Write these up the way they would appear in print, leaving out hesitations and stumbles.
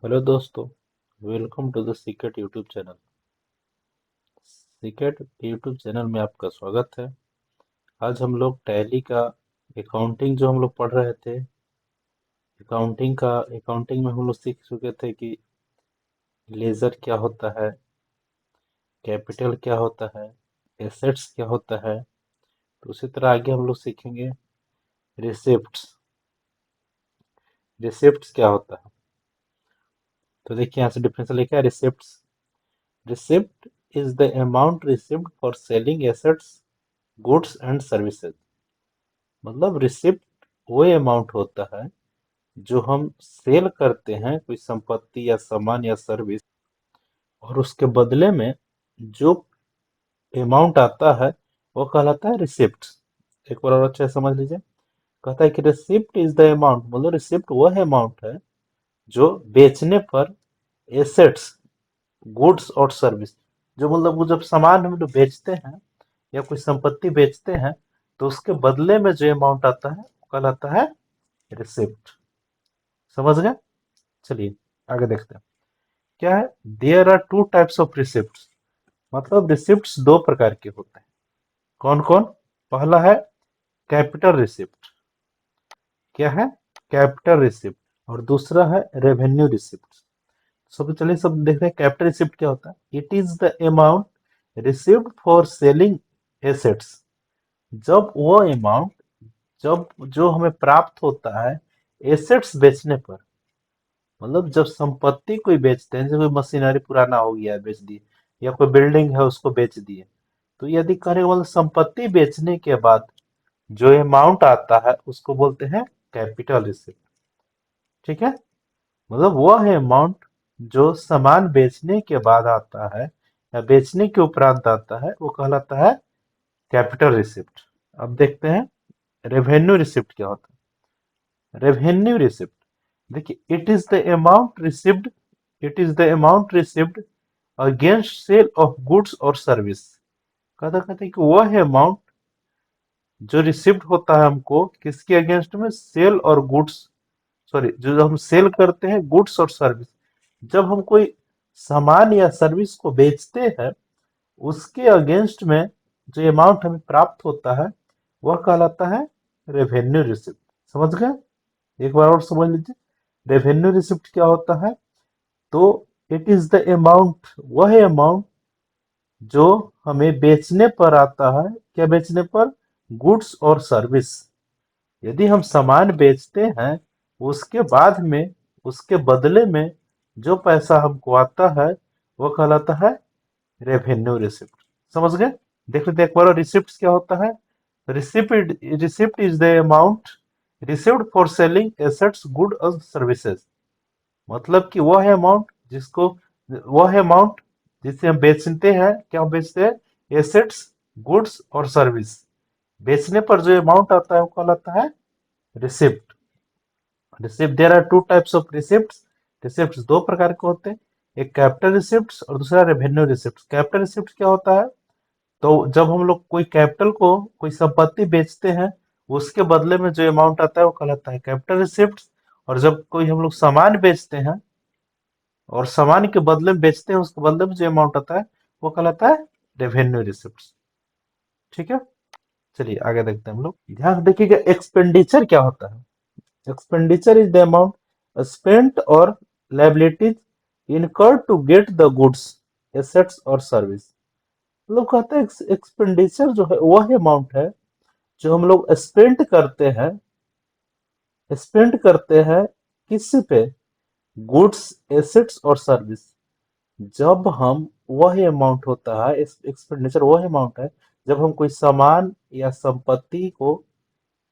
Hello दोस्तों, welcome to the secret YouTube channel. Secret YouTube channel में आपका स्वागत है। आज हम लोग टैली का अकाउंटिंग जो हम लोग पढ़ रहे थे, अकाउंटिंग में हम लोग सीख चुके थे कि लेजर क्या होता है, कैपिटल क्या होता है, एसेट्स क्या होता है। तो उसी तरह आगे हम लोग सीखेंगे रिसिप्ट्स। रिसिप्ट्स क्या होता है? तो देखिए यहाँ से डिफरेंस लिखा है receipts. Receipt is the amount received for selling assets, goods and services. मतलब रिसिप्ट वो अमाउंट होता है जो हम सेल करते हैं कोई संपत्ति या सामान या सर्विस, और उसके बदले में जो अमाउंट आता है वो कहलाता है रिसिप्ट। एक बार और अच्छे से समझ लीजिए। कहता है कि रिसिप्ट इज द अमाउंट, मतलब रिसिप्ट वह अमाउंट है जो बेचने पर एसेट्स, गुड्स और सर्विस, जो मतलब वो जब सामान हम लोग बेचते हैं या कोई संपत्ति बेचते हैं तो उसके बदले में जो अमाउंट आता है वो कहलाता है रिसिप्ट। समझ गए? चलिए आगे देखते हैं क्या है। There are two types of receipt, मतलब रिसिप्ट दो प्रकार के होते हैं। कौन कौन? पहला है कैपिटल रिसिप्ट। क्या है? Capital receipt. और दूसरा है रेवेन्यू रिसिप्ट। सब चलिए सब देखते हैं कैपिटल रिसिप्ट क्या होता है। It is the amount received for selling assets. जब वो अमाउंट, जब जो हमें प्राप्त होता है एसेट्स बेचने पर, मतलब जब संपत्ति कोई बेचते हैं, जैसे कोई मशीनरी पुराना हो गया है बेच दिए, या कोई बिल्डिंग है उसको बेच दिए, तो यदि कहने का मतलब संपत्ति बेचने के बाद जो अमाउंट आता है उसको बोलते हैं कैपिटल रिसिप्ट। ठीक है? मतलब वह है अमाउंट जो सामान बेचने के बाद आता है या बेचने के उपरांत आता है, वो कहलाता है कैपिटल रिसिप्ट। अब देखते हैं रेवेन्यू रिसिप्ट क्या होता है। रेवेन्यू रिसिप्ट, देखिए, it is the amount received against sale of goods और सर्विस। कहते हैं कि वह है अमाउंट जो रिसिव्ड होता है हमको किसके अगेंस्ट में, सेल और गुड्स, सॉरी, जो हम सेल करते हैं गुड्स और सर्विस। जब हम कोई सामान या सर्विस को बेचते हैं उसके अगेंस्ट में जो अमाउंट हमें प्राप्त होता है वह कहलाता है रेवेन्यू रिसिप्ट। समझ गए? एक बार और समझ लीजिए रेवेन्यू रिसिप्ट क्या होता है। तो इट इज द अमाउंट, वह अमाउंट जो हमें बेचने पर आता है। क्या बेचने पर? गुड्स और सर्विस। यदि हम सामान बेचते हैं उसके बाद में, उसके बदले में जो पैसा हमको आता है वो कहलाता है रेवेन्यू रिसिप्ट। समझ गए? देख लेते हैं एक बार रिसिप्ट क्या होता है। Receipt is the amount received for selling assets, good और सर्विसेज। मतलब कि वह है अमाउंट जिसको, वह है अमाउंट जिसे हम बेचते हैं। क्या हम बेचते हैं? एसेट्स, गुड्स और सर्विस। बेचने पर जो अमाउंट आता है वो कहलाता है receipt. Receipt, there are two types of receipt. Receipt दो प्रकार के होते हैं, एक कैपिटल रिसिप्ट और दूसरा रेवेन्यू रिसिप्ट। कैपिटल रिसिप्ट क्या होता है? तो जब हम लोग कोई कैपिटल को, कोई संपत्ति बेचते हैं उसके बदले में जो अमाउंट आता है वो कहलाता है कैपिटल रिसिप्ट। और जब कोई हम लोग सामान बेचते हैं और सामान के बदले में बेचते हैं उसके बदले में जो अमाउंट आता है वो कहलाता है रेवेन्यू रिसिप्ट। ठीक है? चलिए आगे देखते हैं हम लोग। ध्यान से देखिएगा एक्सपेंडिचर क्या होता है। Expenditure is the amount spent और liabilities incurred to get the goods, assets और सर्विस। लोग कहते हैं एक्सपेंडिचर जो है वह अमाउंट है जो हम लोग स्पेंड करते हैं किस पे? गुड्स, एसेट्स और सर्विस। जब हम, वह अमाउंट होता है एक्सपेंडिचर, वह अमाउंट है जब हम कोई सामान या संपत्ति को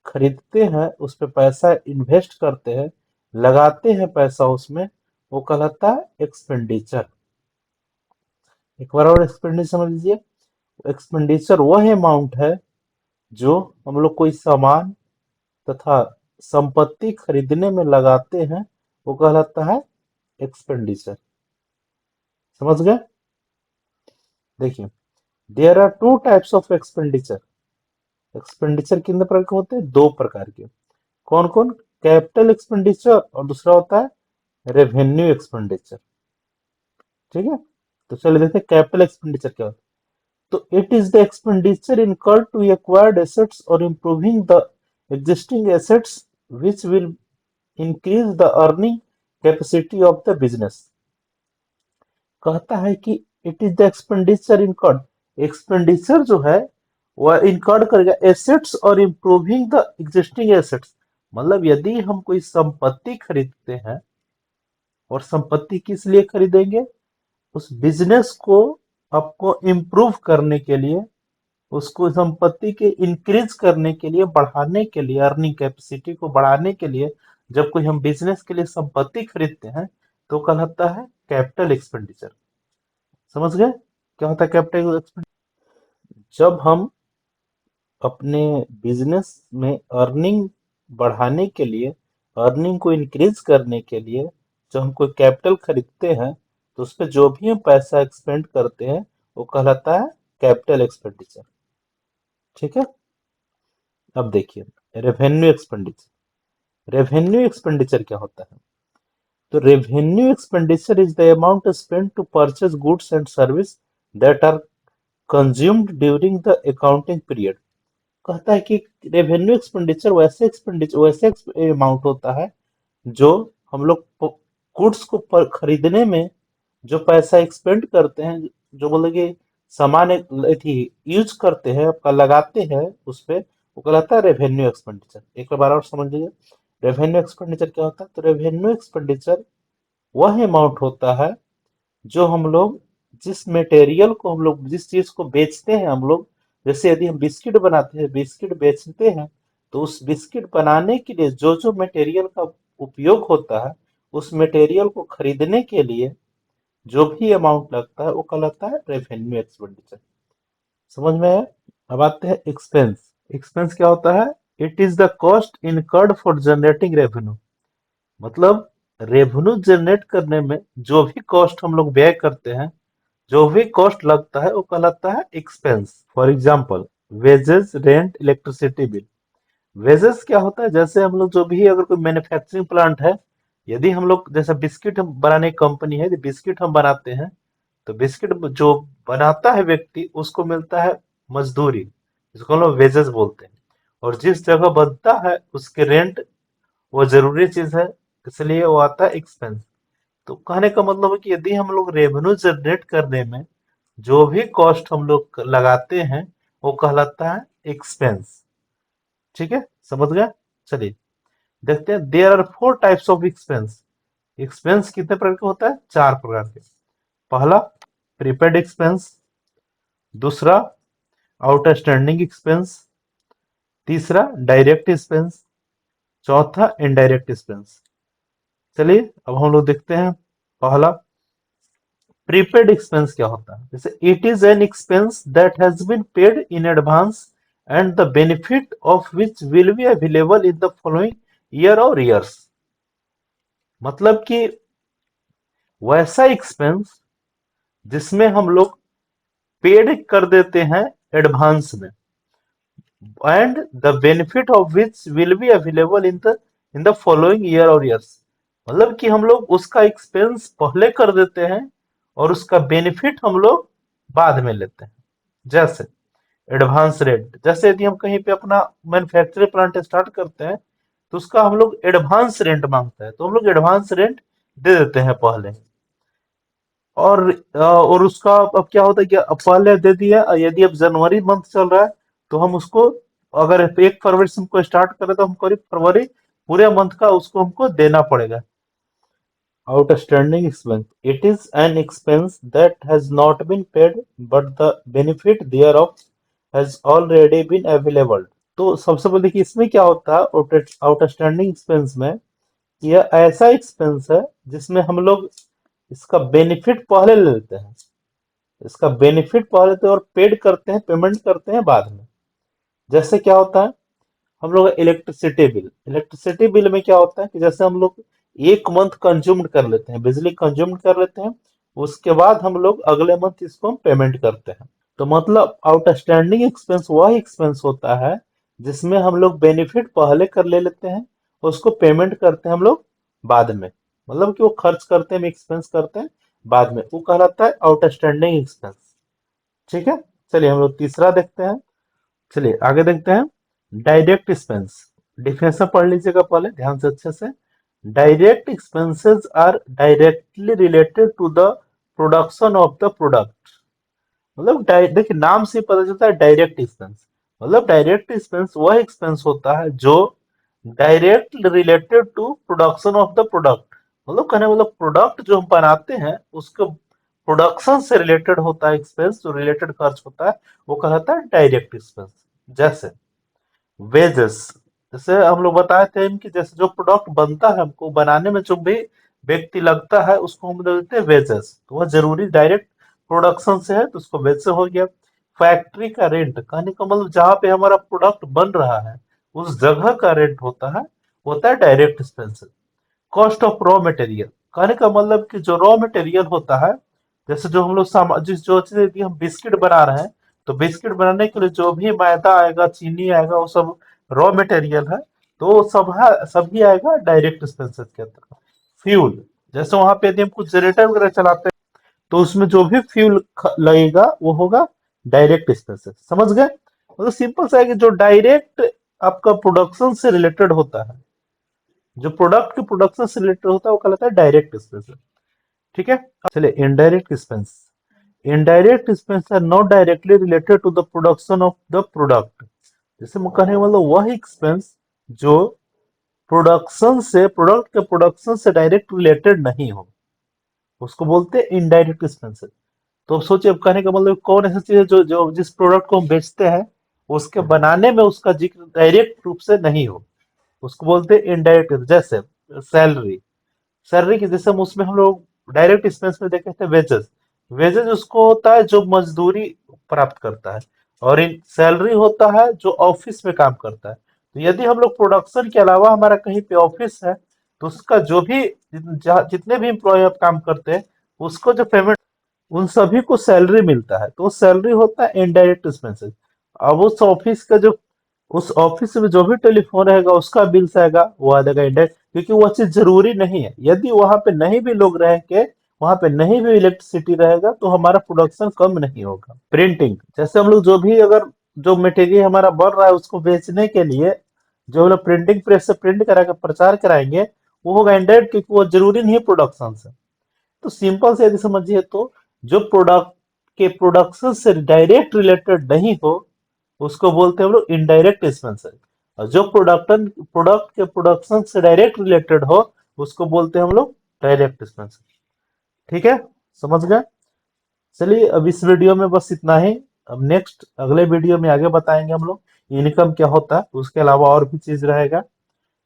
खरीदते हैं, उस पे पैसा इन्वेस्ट करते हैं, लगाते हैं पैसा उसमें, वो कहलाता है एक्सपेंडिचर। एक बार और एक्सपेंडिचर समझ लीजिए। एक्सपेंडिचर वह अमाउंट है जो हम लोग कोई सामान तथा संपत्ति खरीदने में लगाते हैं, वो कहलाता है एक्सपेंडिचर। समझ गए? देखिए, there are two types of expenditure. Expenditure कितने प्रकार के होते हैं? दो प्रकार के। कौन कौन? कैपिटल एक्सपेंडिचर और दूसरा होता है रेवेन्यू एक्सपेंडिचर। ठीक है, तो चलिए देखते हैं कैपिटल एक्सपेंडिचर क्या होता है। तो it is the expenditure incurred to acquired assets और improving the existing assets which will increase the earning capacity of the business. कहता है कि it is the expenditure incurred, expenditure जो है वह इनकर्ड करेगा एसेट्स और इम्प्रूविंग द एग्जिस्टिंग एसेट्स। मतलब यदि हम कोई संपत्ति खरीदते हैं, और संपत्ति किस लिए खरीदेंगे, उस बिजनेस को आपको इम्प्रूव करने के लिए, उसको संपत्ति के इंक्रीज करने के लिए, बढ़ाने के लिए, अर्निंग कैपेसिटी को बढ़ाने के लिए जब कोई हम बिजनेस के लिए संपत्ति खरीदते हैं तो कहलाता है कैपिटल एक्सपेंडिचर। समझ गए क्या होता है कैपिटल एक्सपेंडिचर? जब हम अपने बिजनेस में अर्निंग बढ़ाने के लिए, अर्निंग को इंक्रीज करने के लिए जब हम कोई कैपिटल खरीदते हैं तो उस पर जो भी हम पैसा एक्सपेंड करते हैं वो कहलाता है कैपिटल एक्सपेंडिचर। ठीक है, अब देखिए रेवेन्यू एक्सपेंडिचर। रेवेन्यू एक्सपेंडिचर क्या होता है? तो revenue expenditure is the amount spent to purchase goods and service that are consumed during the accounting period. कहता है कि रेवेन्यू एक्सपेंडिचर वैसे अमाउंट होता है जो हम लोग गुड्स को खरीदने में जो पैसा एक्सपेंड करते हैं, जो बोले कि सामान यूज करते हैं, आपका लगाते हैं उस पे, वो कहलाता है रेवेन्यू एक्सपेंडिचर। एक बार और समझ लीजिए रेवेन्यू एक्सपेंडिचर क्या होता है। तो रेवेन्यू एक्सपेंडिचर वह अमाउंट होता है जो हम लोग जिस मटेरियल को हम लोग जिस चीज को बेचते हैं हम लोग, जैसे यदि हम बिस्किट बनाते हैं, बिस्किट बेचते हैं, तो उस बिस्किट बनाने के लिए जो जो मटेरियल का उपयोग होता है, उस मटेरियल को खरीदने के लिए जो भी अमाउंट लगता है वो कहलाता है रेवेन्यू एक्सपेंडिचर। समझ में आया? अब आते हैं एक्सपेंस। एक्सपेंस क्या होता है? It is the cost incurred for generating revenue. मतलब रेवेन्यू जनरेट करने में जो भी कॉस्ट हम लोग व्यय करते हैं, जो भी कॉस्ट लगता है वो कहलाता है expense. For example wages, rent, electricity bill. Wages क्या होता है? जैसे हम लोग जो भी अगर कोई मैन्युफैक्चरिंग प्लांट है, यदि हम लोग जैसे बिस्किट हम बनाने की कंपनी है, यदि बिस्किट हम बनाते हैं तो बिस्किट जो बनाता है व्यक्ति उसको मिलता है मजदूरी, जिसको हम लोग वेजेस बोलते हैं। और जिस जगह बनता है उसके रेंट, वो जरूरी चीज है, इसलिए वो आता है एक्सपेंस। तो कहने का मतलब है कि यदि हम लोग रेवेन्यू जनरेट करने में जो भी कॉस्ट हम लोग लगाते हैं वो कहलाता है एक्सपेंस। ठीक है, समझ गए? चलिए देखते हैं there are four types of expense. Expense कितने प्रकार का होता है? चार प्रकार के। पहला प्रीपेड एक्सपेंस, दूसरा आउटस्टैंडिंग एक्सपेंस, तीसरा डायरेक्ट एक्सपेंस, चौथा इनडायरेक्ट एक्सपेंस। चलिए अब हम लोग देखते हैं पहला प्रीपेड एक्सपेंस क्या होता है। जैसे it is an expense that has been paid in advance and the benefit of which will be available in the following year और ईयर्स। मतलब कि वैसा एक्सपेंस जिसमें हम लोग पेड कर देते हैं एडवांस में, and the benefit of which will be available in the following year और ईयर्स। मतलब कि हम लोग उसका एक्सपेंस पहले कर देते हैं और उसका बेनिफिट हम लोग बाद में लेते हैं। जैसे एडवांस रेंट, जैसे यदि हम कहीं पे अपना मैन्युफैक्चरिंग प्लांट स्टार्ट करते हैं तो उसका हम लोग एडवांस रेंट मांगता है, तो हम लोग एडवांस रेंट दे देते हैं पहले। और उसका अब क्या होता है कि अब पहले दे दिया, यदि अब जनवरी मंथ चल रहा है तो हम उसको, अगर 1 फरवरी से हमको स्टार्ट करें तो हम करीब फरवरी पूरे मंथ का उसको हमको देना पड़ेगा। Outstanding expense. It is an expense that has not been paid, but the benefit thereof has already been available. तो सबसे पहले देखिए इसमें क्या होता है आउटस्टैंडिंग एक्सपेंस में। यह ऐसा एक्सपेंस है जिसमें हम लोग इसका बेनिफिट पहले ले लेते हैं, इसका बेनिफिट पहले लेते हैं और पेड करते हैं, पेमेंट करते हैं बाद में। जैसे क्या होता है, हम लोग इलेक्ट्रिसिटी बिल, इलेक्ट्रिसिटी बिल में क्या होता है कि जैसे हम लोग 1 मंथ कंज्यूम कर लेते हैं, बिजली कंज्यूम कर लेते हैं, उसके बाद हम लोग अगले मंथ इसको हम पेमेंट करते हैं। तो मतलब आउटस्टैंडिंग एक्सपेंस वह एक्सपेंस होता है जिसमें हम लोग बेनिफिट पहले कर ले लेते हैं, उसको पेमेंट करते हैं हम लोग बाद में। मतलब कि वो खर्च करते हैं, एक्सपेंस करते हैं बाद में, वो कहलाता है आउटस्टैंडिंग एक्सपेंस। ठीक है, चलिए हम लोग तीसरा देखते हैं। चलिए आगे देखते हैं, डायरेक्ट एक्सपेंस। डिफिनेशन पढ़ लीजिएगा पहले ध्यान से अच्छे से। Direct expenses are directly related to the production of the product. मतलब देखिए नाम से ही पता चलता है डायरेक्ट एक्सपेंस। मतलब डायरेक्ट एक्सपेंस वह एक्सपेंस होता है जो direct related to production of the product. मतलब कहने मतलब प्रोडक्ट जो हम बनाते हैं उसके प्रोडक्शन से रिलेटेड होता है एक्सपेंस, जो रिलेटेड खर्च होता है वो कहलाता है डायरेक्ट एक्सपेंस। जैसे वेजेस, जैसे हम लोग बताए थे कि जैसे जो प्रोडक्ट बनता है हमको बनाने में जो भी व्यक्ति लगता है उसको हम देते हैं वेजेस, तो वह जरूरी डायरेक्ट प्रोडक्शन से है तो उसको वेज से हो गया। फैक्ट्री का रेंट, कहने का मतलब जहाँ पे हमारा प्रोडक्ट बन रहा है उस जगह का रेंट होता है direct expense. Cost of raw material, कहने का मतलब कि जो रॉ मटेरियल होता है, जैसे जो हम लोग जिस जो चीज यदि हम बिस्किट बना रहे हैं तो बिस्किट बनाने के लिए जो भी मैदा आएगा, चीनी आएगा, वो सब रॉ मटेरियल है, तो वो सब है, सभी आएगा डायरेक्ट एक्सपेंसेस के अंतर्गत। फ्यूल, जैसे वहां पे यदि हम कुछ जनरेटर वगैरह चलाते हैं तो उसमें जो भी फ्यूल लगेगा वो होगा डायरेक्ट एक्सपेंसेस। समझ गए? मतलब सिंपल सा है कि जो डायरेक्ट आपका प्रोडक्शन से रिलेटेड होता है, जो प्रोडक्ट के प्रोडक्शन से रिलेटेड होता है वो कहलाता है डायरेक्ट एक्सपेंसेस। ठीक है, चलिए indirect expense. Indirect expense are not directly related to the production of the product. जैसे मैं कहने मतलब वह एक्सपेंस जो प्रोडक्ट के प्रोडक्शन से डायरेक्ट रिलेटेड नहीं हो उसको बोलते हैं इनडायरेक्ट एक्सपेंसेस। तो सोचिए, अब कहने का मतलब कौन ऐसी चीज है जो जो जिस प्रोडक्ट को हम बेचते हैं उसके बनाने में उसका जिक्र डायरेक्ट रूप से नहीं हो, उसको बोलते हैं इनडायरेक्ट। जैसे सैलरी, सैलरी की जैसे हम उसमें हम लोग डायरेक्ट एक्सपेंस में देखे थे वेजेस। वेजेस उसको होता है जो मजदूरी प्राप्त करता है, और इन सैलरी होता है जो ऑफिस में काम करता है। तो यदि हम लोग प्रोडक्शन के अलावा हमारा कहीं पे ऑफिस है तो उसका जो भी जितने भी एम्प्लॉय काम करते हैं उसको जो पेमेंट, उन सभी को सैलरी मिलता है, तो वो सैलरी होता है इनडायरेक्ट एक्सपेंसेस। अब उस ऑफिस में जो भी टेलीफोन रहेगा उसका बिल्स आएगा, वो आ जाएगा इंडेक्स, क्योंकि वो चीज जरूरी नहीं है। यदि वहां पे नहीं भी लोग रह के, वहां पे नहीं भी इलेक्ट्रिसिटी रहेगा तो हमारा प्रोडक्शन कम नहीं होगा। प्रिंटिंग, जैसे हम लोग जो भी अगर जो मटेरियल हमारा बन रहा है उसको बेचने के लिए जो हम लोग प्रिंटिंग प्रेस से प्रिंट करा के प्रचार कराएंगे वो होगा इंडायरेक्ट, क्योंकि वो जरूरी नहीं है प्रोडक्शन से। तो सिंपल से यदि समझिए तो जो प्रोडक्ट के प्रोडक्शन से डायरेक्ट रिलेटेड नहीं हो उसको बोलते हैं हम लोग इनडायरेक्ट एक्सपेंसेस, और जो प्रोडक्ट के प्रोडक्शन से डायरेक्ट रिलेटेड हो उसको बोलते हैं हम लोग डायरेक्ट एक्सपेंसेस। ठीक है, समझ गए? चलिए अब इस वीडियो में बस इतना ही। अब नेक्स्ट अगले वीडियो में आगे बताएंगे हम लोग इनकम क्या होता है, उसके अलावा और भी चीज रहेगा,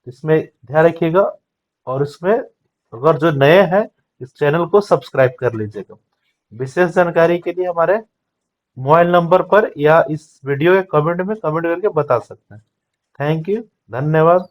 इसमें ध्यान रखिएगा। और इसमें अगर जो नए हैं इस चैनल को सब्सक्राइब कर लीजिएगा। विशेष जानकारी के लिए हमारे मोबाइल नंबर पर या इस वीडियो के कमेंट में कमेंट करके बता सकते हैं। थैंक यू, धन्यवाद।